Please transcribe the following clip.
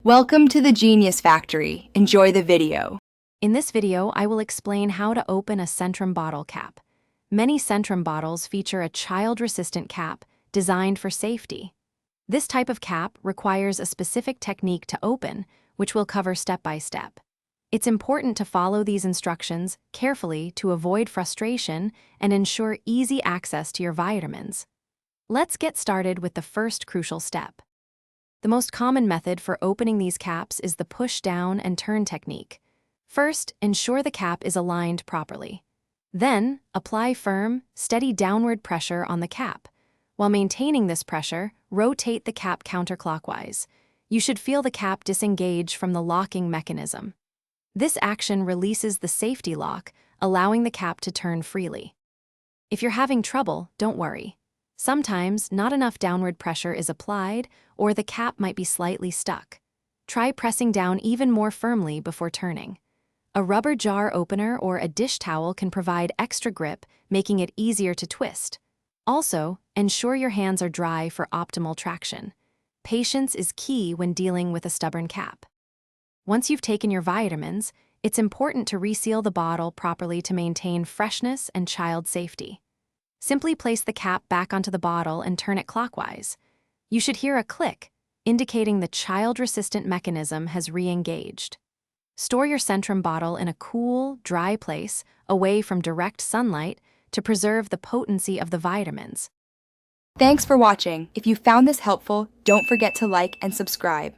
Welcome to the Genius Factory. Enjoy the video. In this video, I will explain how to open a Centrum bottle cap. Many Centrum bottles feature a child-resistant cap designed for safety. This type of cap requires a specific technique to open, which we'll cover step by step. It's important to follow these instructions carefully to avoid frustration and ensure easy access to your vitamins. Let's get started with the first crucial step. The most common method for opening these caps is the push down and turn technique. First, ensure the cap is aligned properly. Then, apply firm, steady downward pressure on the cap. While maintaining this pressure, rotate the cap counterclockwise. You should feel the cap disengage from the locking mechanism. This action releases the safety lock, allowing the cap to turn freely. If you're having trouble, don't worry. Sometimes, not enough downward pressure is applied, or the cap might be slightly stuck. Try pressing down even more firmly before turning. A rubber jar opener or a dish towel can provide extra grip, making it easier to twist. Also, ensure your hands are dry for optimal traction. Patience is key when dealing with a stubborn cap. Once you've taken your vitamins, it's important to reseal the bottle properly to maintain freshness and child safety. Simply place the cap back onto the bottle and turn it clockwise. You should hear a click, indicating the child-resistant mechanism has re-engaged. Store your Centrum bottle in a cool, dry place, away from direct sunlight, to preserve the potency of the vitamins. Thanks for watching. If you found this helpful, don't forget to like and subscribe.